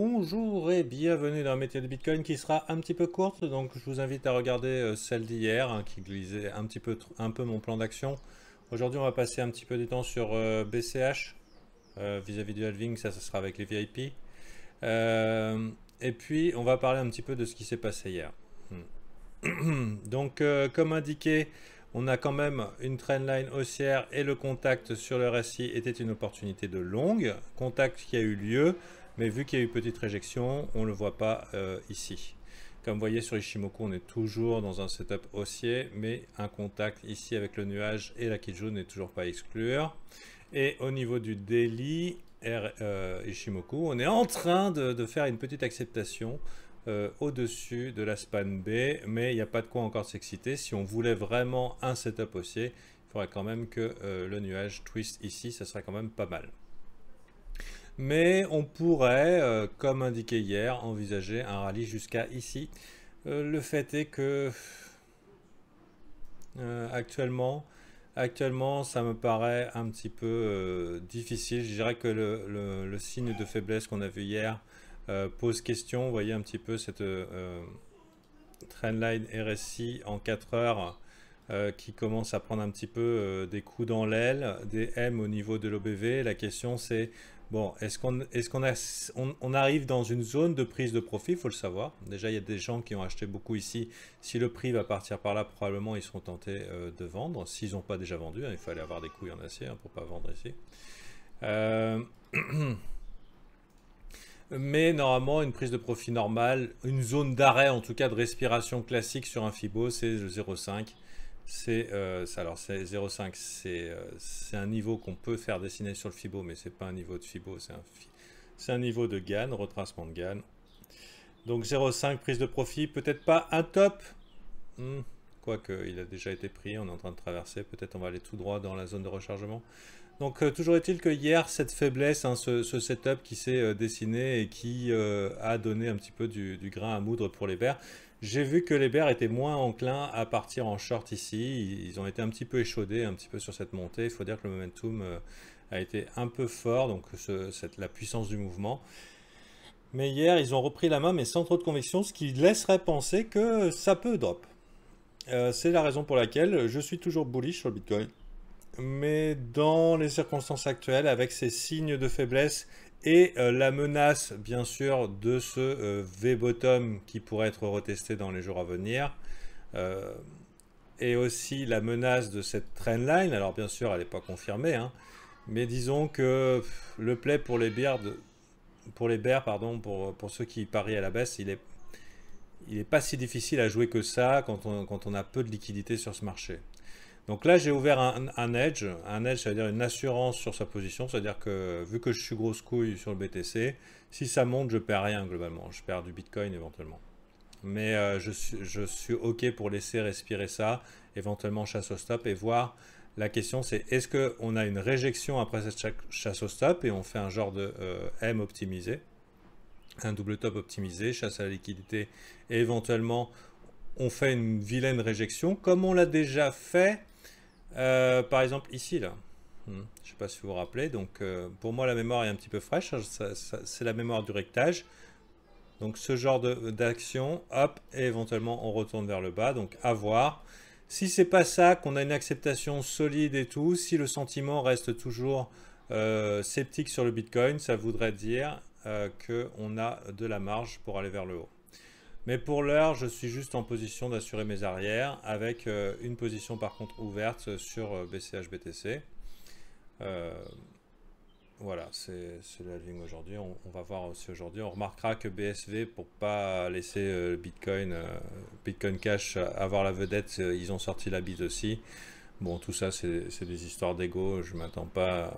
Bonjour et bienvenue dans le métier de Bitcoin qui sera un petit peu courte, donc je vous invite à regarder celle d'hier qui glisait un peu mon plan d'action. Aujourd'hui on va passer un petit peu du temps sur BCH vis-à-vis du halving, ça sera avec les VIP. Et puis on va parler un petit peu de ce qui s'est passé hier. Donc comme indiqué, on a quand même une trendline haussière et le contact sur le RSI était une opportunité de longue. Contact qui a eu lieu, mais vu qu'il y a eu petite réjection, on ne le voit pas ici. Comme vous voyez sur Ishimoku, on est toujours dans un setup haussier, mais un contact ici avec le nuage et la Kijun n'est toujours pas à exclure. Et au niveau du daily Ishimoku, on est en train de faire une petite acceptation au-dessus de la span B, mais il n'y a pas de quoi encore s'exciter. Si on voulait vraiment un setup haussier, il faudrait quand même que le nuage twist ici, ça serait quand même pas mal. Mais on pourrait, comme indiqué hier, envisager un rallye jusqu'à ici. Le fait est que actuellement, ça me paraît un petit peu difficile. Je dirais que le signe de faiblesse qu'on a vu hier pose question. Vous voyez un petit peu cette trendline RSI en 4 heures qui commence à prendre un petit peu des coups dans l'aile, des M au niveau de l'OBV. La question c'est, bon, est-ce qu'on arrive dans une zone de prise de profit? Il faut le savoir. Déjà, il y a des gens qui ont acheté beaucoup ici. Si le prix va partir par là, probablement ils seront tentés de vendre. S'ils n'ont pas déjà vendu, hein, il fallait avoir des couilles en acier pour ne pas vendre ici. Mais normalement, une prise de profit normale, une zone d'arrêt, en tout cas de respiration classique sur un Fibo, c'est le 0,5. Alors c'est 0,5, c'est un niveau qu'on peut faire dessiner sur le Fibo, mais c'est pas un niveau de Fibo, c'est un niveau de Gann, retracement de Gann. Donc 0,5 prise de profit, peut-être pas un top, quoique il a déjà été pris, on est en train de traverser, peut-être on va aller tout droit dans la zone de rechargement. Donc toujours est-il que hier, cette faiblesse, hein, ce setup qui s'est dessiné et qui a donné un petit peu du grain à moudre pour les bears. J'ai vu que les bears étaient moins enclins à partir en short ici. Ils ont été un petit peu échaudés un petit peu sur cette montée. Il faut dire que le momentum a été un peu fort, donc la puissance du mouvement. Mais hier, ils ont repris la main, mais sans trop de conviction, ce qui laisserait penser que ça peut drop. C'est la raison pour laquelle je suis toujours bullish sur le Bitcoin. Mais dans les circonstances actuelles, avec ces signes de faiblesse et la menace, bien sûr, de ce V-bottom qui pourrait être retesté dans les jours à venir, et aussi la menace de cette trendline, alors bien sûr, elle n'est pas confirmée, hein, mais disons que le play pour les bears, pour ceux qui parient à la baisse, il est pas si difficile à jouer que ça quand on a peu de liquidité sur ce marché. Donc là, j'ai ouvert un edge. Un edge, ça veut dire une assurance sur sa position. C'est-à-dire que vu que je suis grosse couille sur le BTC, si ça monte, je perds rien globalement. Je perds du Bitcoin éventuellement. Mais je suis OK pour laisser respirer ça, éventuellement chasse au stop et voir. La question, c'est est-ce qu'on a une réjection après cette chasse au stop et on fait un genre de M optimisé, un double top optimisé, chasse à la liquidité et éventuellement on fait une vilaine réjection comme on l'a déjà fait. Par exemple ici là, je ne sais pas si vous vous rappelez, donc pour moi la mémoire est un petit peu fraîche, c'est la mémoire du rectage, donc ce genre d'action, hop, et éventuellement on retourne vers le bas, donc à voir. Si c'est pas ça, qu'on a une acceptation solide et tout, si le sentiment reste toujours sceptique sur le Bitcoin, ça voudrait dire qu'on a de la marge pour aller vers le haut. Mais pour l'heure, je suis juste en position d'assurer mes arrières avec une position par contre ouverte sur BCH BTC. Voilà, c'est la ligne aujourd'hui. On va voir aussi aujourd'hui. On remarquera que BSV, pour pas laisser Bitcoin Cash avoir la vedette, ils ont sorti la bise aussi. Bon, tout ça, c'est des histoires d'ego. Je ne m'attends pas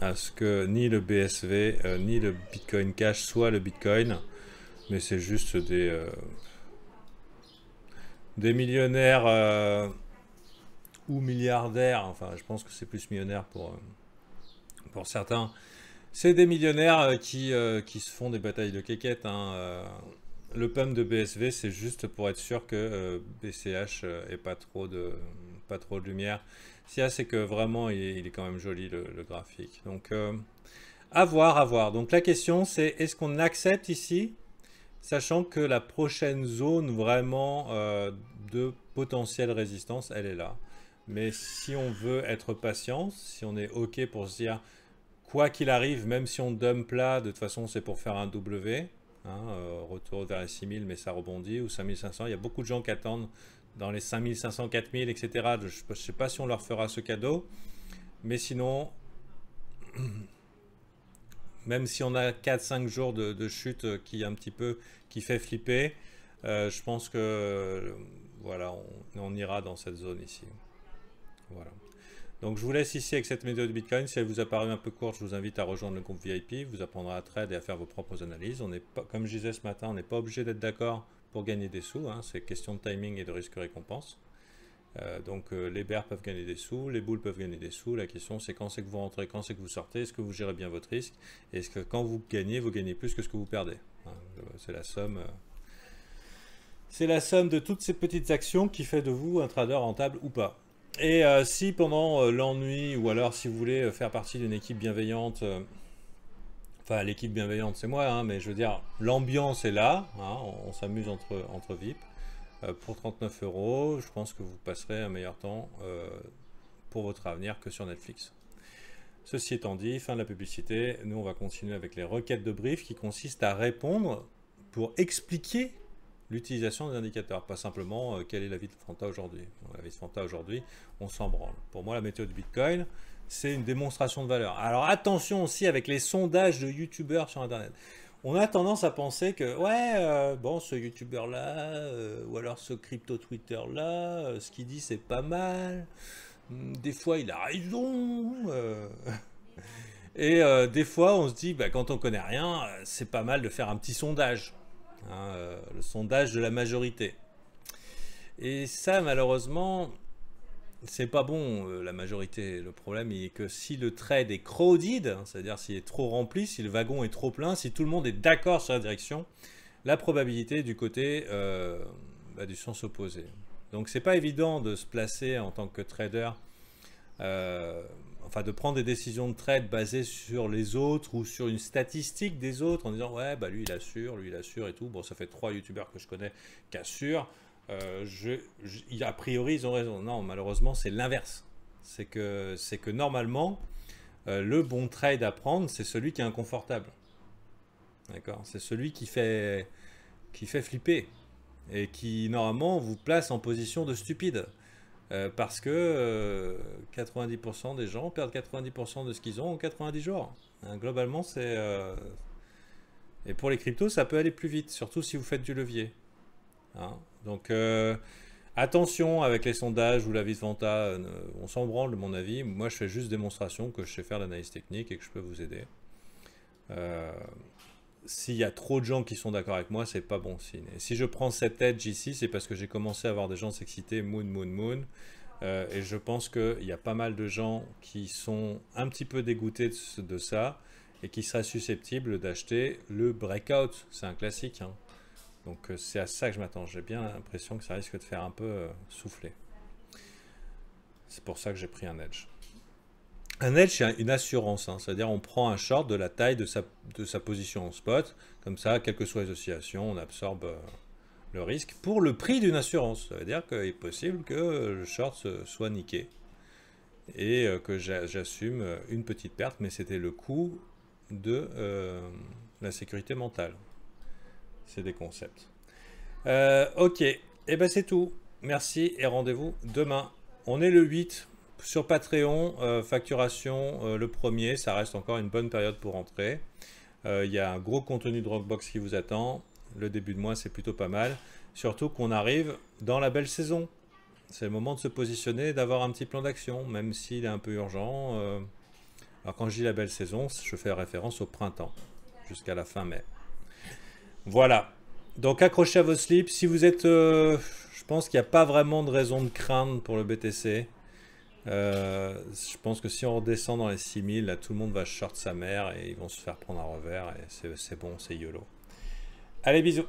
à ce que ni le BSV ni le Bitcoin Cash soit le Bitcoin. Mais c'est juste des millionnaires ou milliardaires, enfin je pense que c'est plus millionnaire pour certains. C'est des millionnaires qui se font des batailles de quéquettes. Hein. Le pump de BSV, c'est juste pour être sûr que BCH ait pas trop de lumière. Ce qu'il y a, c'est que vraiment, il est quand même joli le graphique. Donc À voir, à voir. Donc la question c'est, est-ce qu'on accepte ici, sachant que la prochaine zone vraiment de potentielle résistance, elle est là. Mais si on veut être patient, si on est OK pour se dire, quoi qu'il arrive, même si on dump là, de toute façon c'est pour faire un W, hein, retour vers les 6000, mais ça rebondit, ou 5500, il y a beaucoup de gens qui attendent dans les 5500, 4000, etc. Je ne sais pas si on leur fera ce cadeau, mais sinon... Même si on a 4-5 jours de chute qui un petit peu qui fait flipper, je pense que voilà, on ira dans cette zone ici. Voilà. Donc je vous laisse ici avec cette méthode de Bitcoin. Si elle vous a paru un peu courte, je vous invite à rejoindre le groupe VIP. Vous apprendrez à trade et à faire vos propres analyses. On n'est pas, comme je disais ce matin, on n'est pas obligé d'être d'accord pour gagner des sous, hein. C'est question de timing et de risque-récompense. Donc les bears peuvent gagner des sous, les bulls peuvent gagner des sous. La question c'est quand c'est que vous rentrez, quand c'est que vous sortez, est-ce que vous gérez bien votre risque, est-ce que quand vous gagnez plus que ce que vous perdez, hein. C'est la somme de toutes ces petites actions qui fait de vous un trader rentable ou pas. Et si pendant l'ennui, ou alors si vous voulez faire partie d'une équipe bienveillante, enfin l'équipe bienveillante c'est moi, hein, mais je veux dire l'ambiance est là, hein, on s'amuse entre VIP. Pour 39 €, je pense que vous passerez un meilleur temps pour votre avenir que sur Netflix. Ceci étant dit, fin de la publicité, nous on va continuer avec les requêtes de brief qui consistent à répondre pour expliquer l'utilisation des indicateurs, pas simplement quelle est la vie de Fanta aujourd'hui. La vie de Fanta aujourd'hui, on s'en branle. Pour moi, la méthode Bitcoin, c'est une démonstration de valeur. Alors attention aussi avec les sondages de youtubeurs sur Internet. On a tendance à penser que, ouais, bon, ce youtubeur-là, ou alors ce crypto-twitter-là, ce qu'il dit, c'est pas mal. Des fois, il a raison. Et des fois, on se dit, bah, quand on connaît rien, c'est pas mal de faire un petit sondage. Hein, le sondage de la majorité. Et ça, malheureusement... c'est pas bon, la majorité. Le problème est que si le trade est crowded, hein, c'est-à-dire s'il est trop rempli, si le wagon est trop plein, si tout le monde est d'accord sur la direction, la probabilité est du côté du sens opposé. Donc c'est pas évident de se placer en tant que trader, enfin de prendre des décisions de trade basées sur les autres ou sur une statistique des autres en disant ouais bah lui il assure et tout. Bon, ça fait 3 youtubeurs que je connais qui assurent. A priori ils ont raison. Non, malheureusement c'est l'inverse. C'est que normalement le bon trade à prendre c'est celui qui est inconfortable. D'accord, c'est celui qui fait flipper et qui normalement vous place en position de stupide. Parce que 90% des gens perdent 90% de ce qu'ils ont en 90 jours. Hein, globalement c'est... Et pour les cryptos ça peut aller plus vite, surtout si vous faites du levier. Hein. Donc attention avec les sondages ou la vie de Fanta, on s'en branle de mon avis. Moi je fais juste démonstration que je sais faire l'analyse technique et que je peux vous aider. S'il y a trop de gens qui sont d'accord avec moi, c'est pas bon signe. Et si je prends cette edge ici, c'est parce que j'ai commencé à voir des gens s'exciter moon. Et je pense qu'il y a pas mal de gens qui sont un petit peu dégoûtés de ça et qui seraient susceptibles d'acheter le breakout. C'est un classique, hein. Donc c'est à ça que je m'attends. J'ai bien l'impression que ça risque de faire un peu souffler. C'est pour ça que j'ai pris un edge. Un edge, c'est une assurance. Hein. C'est-à-dire on prend un short de la taille de sa position en spot. Comme ça, quelles que soient les oscillations, on absorbe le risque pour le prix d'une assurance. Ça veut dire qu'il est possible que le short soit niqué. Et que j'assume une petite perte. Mais c'était le coût de la sécurité mentale. C'est des concepts. Ok, et ben c'est tout. Merci et rendez-vous demain. On est le 8 sur Patreon, facturation le 1er. Ça reste encore une bonne période pour rentrer. Il y a un gros contenu de Dropbox qui vous attend. Le début de mois, c'est plutôt pas mal. Surtout qu'on arrive dans la belle saison. C'est le moment de se positionner, d'avoir un petit plan d'action, même s'il est un peu urgent. Alors quand je dis la belle saison, je fais référence au printemps, jusqu'à la fin mai. Voilà, donc accrochez à vos slips. Si vous êtes, je pense qu'il n'y a pas vraiment de raison de craindre pour le BTC. Je pense que si on redescend dans les 6000, là tout le monde va short sa mère et ils vont se faire prendre un revers et c'est bon, c'est YOLO. Allez, bisous.